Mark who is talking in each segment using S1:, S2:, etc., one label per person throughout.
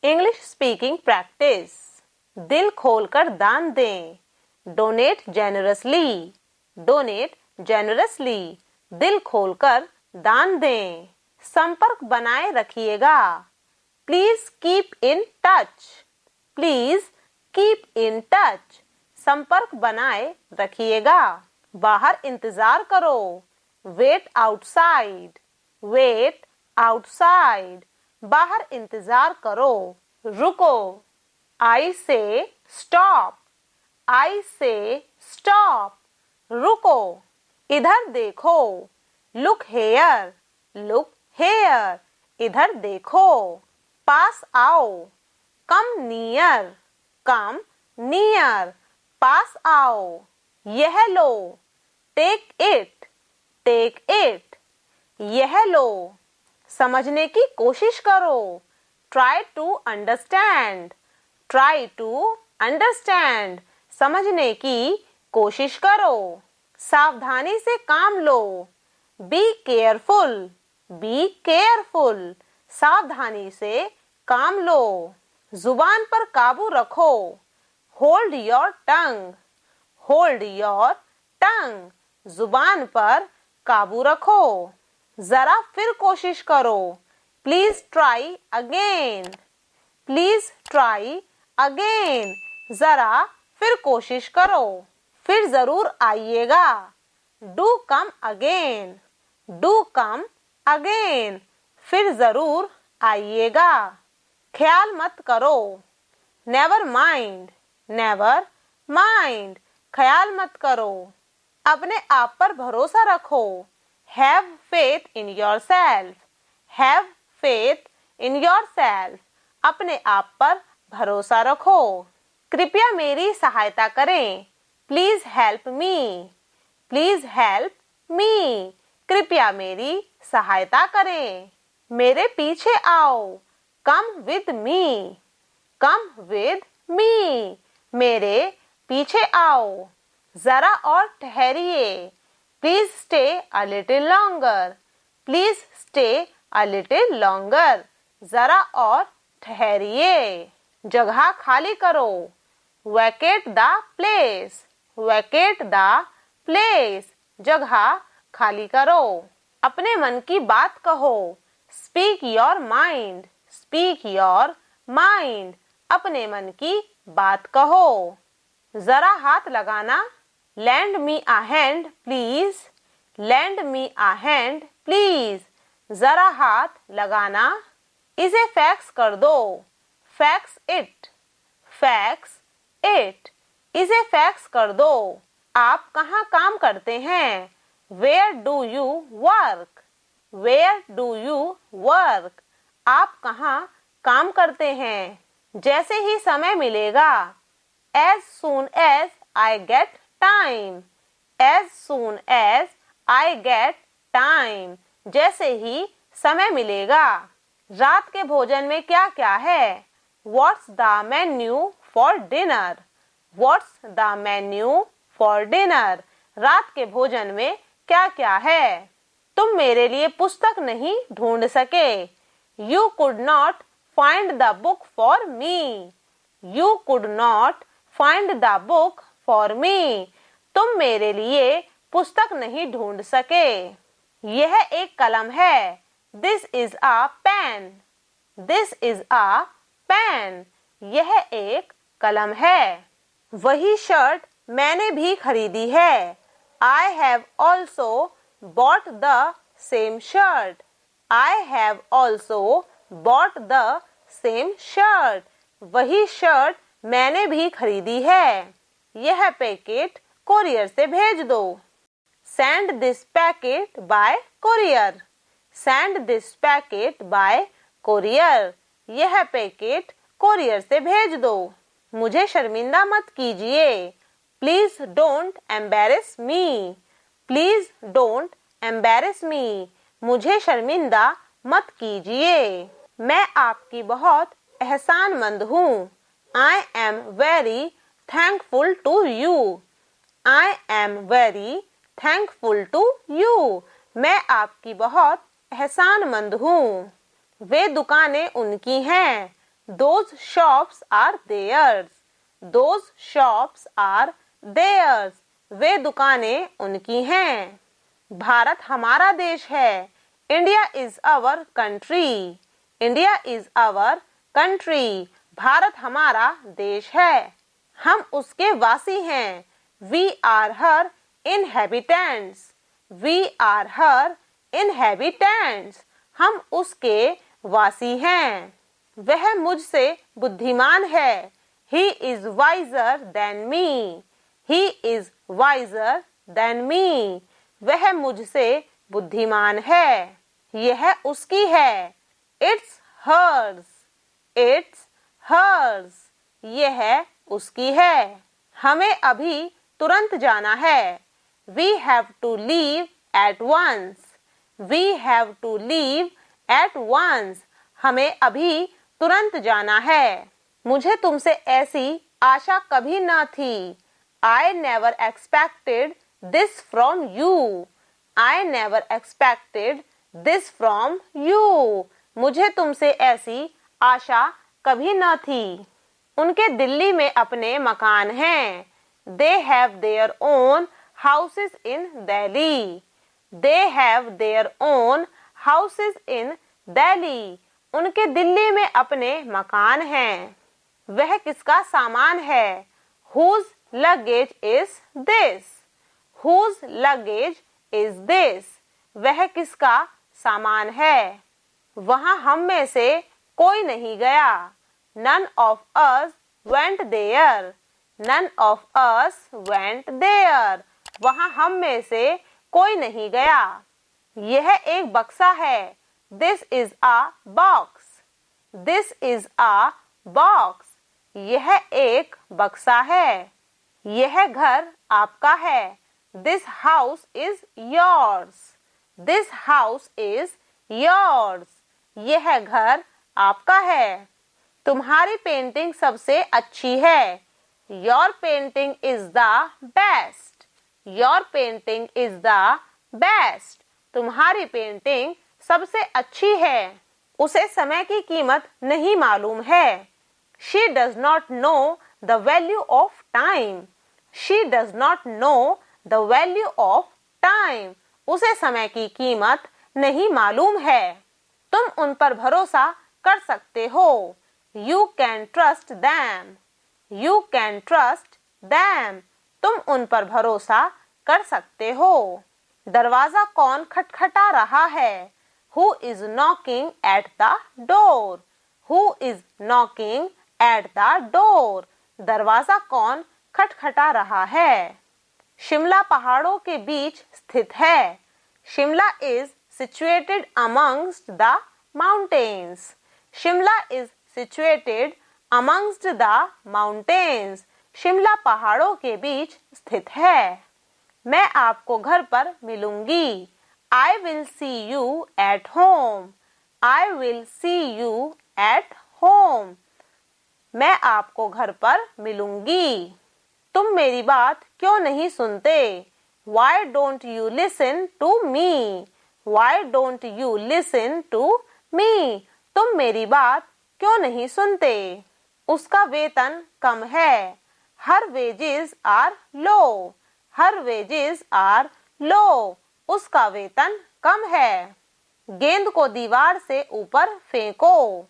S1: English speaking practice. दिल खोलकर दान दें। Donate generously. Donate generously. दिल खोलकर दान दें। संपर्क बनाए रखिएगा। Please keep in touch. Please keep in touch. संपर्क बनाए रखिएगा। बाहर इंतजार करो। Wait outside. Wait outside. बाहर इंतजार करो। रुको। आई से स्टॉप। आई से स्टॉप। रुको। इधर देखो। Look here. Look here. इधर देखो। पास आओ। Come near. Come near. पास आओ। यह लो। Take it. Take it. यह लो। समझने की कोशिश करो। Try to understand. Try to understand. समझने की कोशिश करो। सावधानी से काम लो। Be careful. Be careful. सावधानी से काम लो। जुबान पर काबू रखो। Hold your tongue. Hold your tongue. जुबान पर काबू रखो। जरा फिर कोशिश करो। Please try again. Please try again. जरा फिर कोशिश करो। फिर जरूर आइएगा। Do come again. Do come again. फिर जरूर आइएगा। ख्याल मत करो। Never mind. Never mind. ख्याल मत करो। अपने आप पर भरोसा रखो। Have faith in yourself. Have faith in yourself. अपने आप पर भरोसा रखो। कृपया मेरी सहायता करें। Please help me. Please help me. कृपया मेरी सहायता करें। मेरे पीछे आओ। Come with me. Come with me. मेरे पीछे आओ। जरा और ठहरिए। Please stay a little longer. Please stay a little longer. जरा और ठहरिए। जगह खाली करो। Vacate the place. Vacate the place. जगह खाली करो। अपने मन की बात कहो। Speak your mind. Speak your mind. अपने मन की बात कहो। जरा हाथ लगाना। Lend me a hand please. Lend me a hand please. जरा हाथ लगाना। इसे फैक्स कर दो। Fax it. Fax it. इसे फैक्स कर दो। आप कहाँ काम करते हैं? Where do you work. Where do you work. आप कहाँ काम करते हैं? जैसे ही समय मिलेगा। As soon as I get time. As soon as I get time. जैसे ही समय मिलेगा। रात के भोजन में क्या क्या है? What's the menu for dinner? What's the menu for dinner? रात के भोजन में क्या क्या है? तुम मेरे लिए पुस्तक नहीं ढूंढ सके। You could not find the book for me. You could not find the book for me. तुम मेरे लिए पुस्तक नहीं ढूंढ सके। यह एक कलम है। This is a pen. This is a pen. यह एक कलम है। वही शर्ट मैंने भी खरीदी है। I have also bought the same shirt. I have also bought the same shirt. वही शर्ट मैंने भी खरीदी है। यह पैकेट कोरियर से भेज दो। Send this packet by courier. Send this packet by courier. यह पैकेट कोरियर से भेज दो। मुझे शर्मिंदा मत कीजिए। Please don't embarrass me. Please don't embarrass me. मुझे शर्मिंदा मत कीजिए। मैं आपकी बहुत एहसानमंद हूँ। I am very thankful to you. I am very thankful to you. मैं आपकी बहुत एहसानमंद हूँ। वे दुकानें उनकी हैं। Those shops are theirs. Those shops are theirs. वे दुकानें उनकी हैं. भारत हमारा देश है. India is our country. India is our country. Bharat हमारा देश है. हम उसके वासी हैं. We are her inhabitants. We are her inhabitants. हम उसके वासी हैं. वह मुझसे बुद्धिमान है. He is wiser than me. He is wiser than me. वह मुझसे बुद्धिमान है. यह उसकी है. It's hers. It's hers. यह उसकी है. हमें अभी तुरंत जाना है. We have to leave at once. We have to leave at once. हमें अभी तुरंत जाना है. मुझे तुमसे ऐसी आशा कभी न थी. I never expected this from you. I never expected this from you. मुझे तुमसे ऐसी आशा कभी न थी. उनके दिल्ली में अपने मकान हैं. They have their own houses in Delhi. They have their own houses in Delhi. उनके दिल्ली में अपने मकान हैं. वह किसका सामान है? Whose luggage is this? Whose luggage is this? वह किसका सामान है? वहाँ हम में से कोई नहीं गया. None of us went there. None of us went there. वहाँ हम में से कोई नहीं गया. यह एक बक्सा है. This is a box. This is a box. यह एक बक्सा है. यह घर आपका है. This house is yours. This house is yours. यह घर आपका है. तुम्हारी पेंटिंग सबसे अच्छी है. Your painting is the best. Your painting is the best. तुम्हारी पेंटिंग सबसे अच्छी है. उसे समय की कीमत नहीं मालूम है. She does not know the value of time. She does not know the value of time. उसे समय की कीमत नहीं मालूम है. तुम उन पर भरोसा कर सकते हो. You can trust them. You can trust them. तुम उन पर भरोसा कर सकते हो. दरवाजा कौन खटखटा रहा है? Who is knocking at the door? Who is knocking at the door? दरवाजा कौन खटखटा रहा है? शिमला पहाड़ों के बीच स्थित है. Shimla is situated amongst the mountains. Shimla is situated amongst the mountains. Shimla पहाड़ों के बीच स्थित है. मैं आपको घर पर मिलूंगी. I will see you at home. I will see you at home. मैं आपको घर पर मिलूंगी. तुम मेरी बात क्यों नहीं सुनते? Why don't you listen to me? Why don't you listen to me? तुम मेरी बात क्यों नहीं सुनते? उसका वेतन कम है. Her wages are low. Her wages are low. उसका वेतन कम है. गेंद को दीवार से ऊपर फेंको.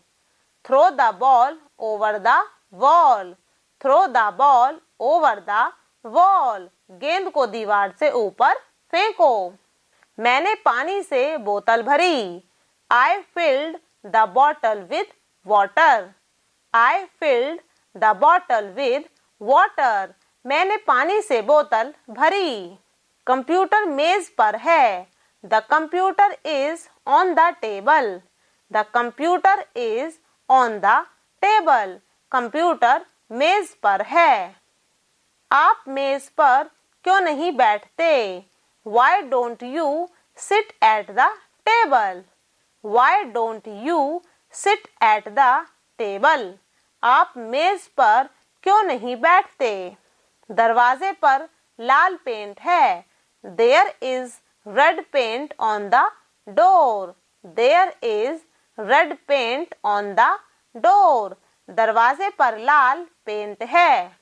S1: Throw the ball over the wall. Throw the ball over the wall. गेंद को दीवार से ऊपर फेंको. मैंने पानी से बोतल भरी. I filled the bottle with water. I filled the bottle with water. मैंने पानी से बोतल भरी. कंप्यूटर मेज पर है. The computer is on the table. The computer is on the table. Computer मेज पर है. आप मेज पर क्यों नहीं बैठते? Why don't you sit at the table? Why don't you sit at the table? आप मेज पर क्यों नहीं बैठते? दरवाजे पर लाल पेंट है. There is red paint on the door. There is red paint on the door. दरवाजे पर लाल पेंट है।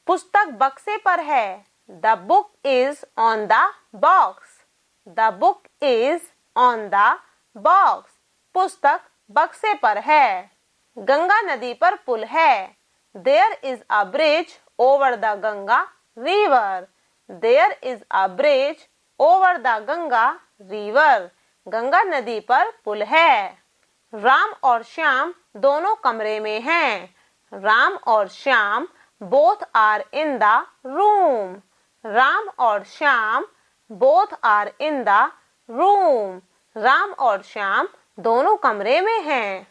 S1: पुस्तक बक्से पर है। The book is on the box. The book is on the box. पुस्तक बक्से पर है। गंगा नदी पर पुल है। There is a bridge over the Ganga river. There is a bridge over the Ganga river. Ganga नदी पर पुल है। राम और श्याम दोनों कमरे में हैं। राम और Shyam both are in the room. Ram और Shyam both are in the room. Ram और श्याम दोनों कमरे में हैं।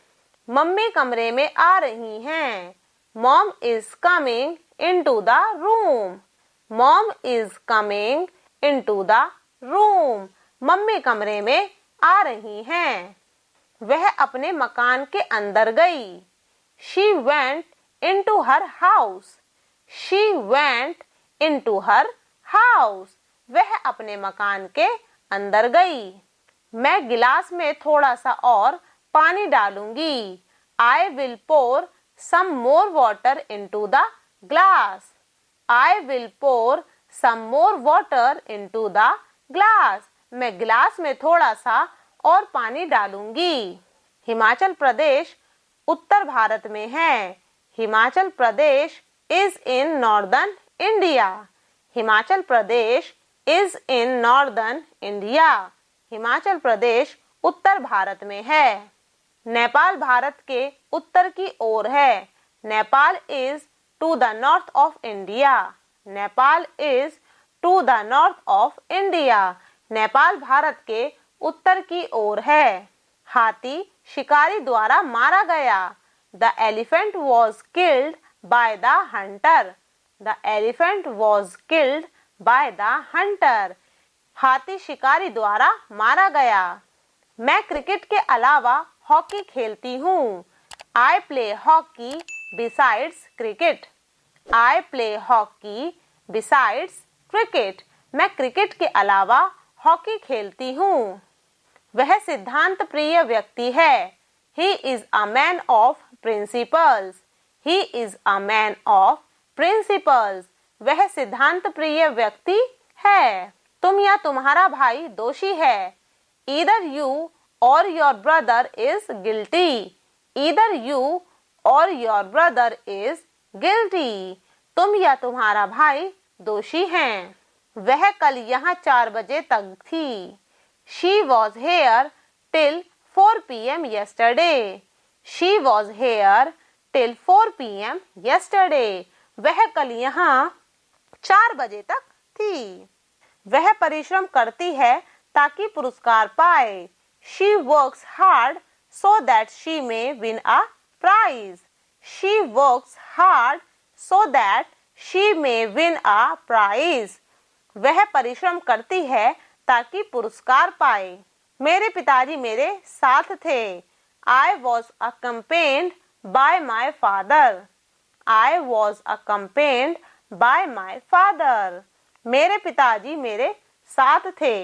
S1: मम्मी कमरे में आ रही हैं। Mom is coming into the room. Mom is coming into the room. Mummy कमरे में आ रही हैं। वह अपने मकान के अंदर गई। She went into her house. She went into her house. वह अपने मकान के अंदर गई। मैं गिलास में थोड़ा सा और पानी डालूंगी। I will pour some more water into the glass. I will pour some more water into the glass. मैं गिलास में थोड़ा सा और पानी डालूंगी। हिमाचल प्रदेश उत्तर भारत में है। Himachal Pradesh is in northern India. Himachal Pradesh is in northern India. Himachal Pradesh उत्तर भारत में है। नेपाल भारत के उत्तर की ओर है। Nepal is to the north of India. Nepal is to the north of India. Nepal Bharat के उत्तर की ओर है। हाथी शिकारी द्वारा मारा गया। The elephant was killed by the Hunter. The elephant was killed by the Hunter. हाथी शिकारी द्वारा मारा गया। मैं क्रिकेट के अलावा हॉकी खेलती हूँ। I play hockey besides cricket. I play hockey besides cricket. मैं क्रिकेट के अलावा हॉकी खेलती हूँ। वह सिद्धांत प्रिय व्यक्ति है। He is a man of principles. He is a man of principles. वह सिद्धांत प्रिय व्यक्ति है। तुम या तुम्हारा भाई दोषी है। Either you or your brother is guilty. Either you or your brother is guilty. तुम या तुम्हारा भाई दोषी हैं। वह कल यहाँ 4 बजे तक थी। She was here till 4 p.m. yesterday. She was here till 4 p.m. yesterday. वह कल यहाँ 4 बजे तक थी। वह परिश्रम करती है ताकि पुरस्कार पाए। She works hard so that she may win a prize. She works hard so that she may win a prize. वह परिश्रम करती है ताकि पुरस्कार पाए। मेरे पिताजी मेरे साथ थे। I was accompanied by my father. I was accompanied by my father. मेरे पिताजी मेरे साथ थे।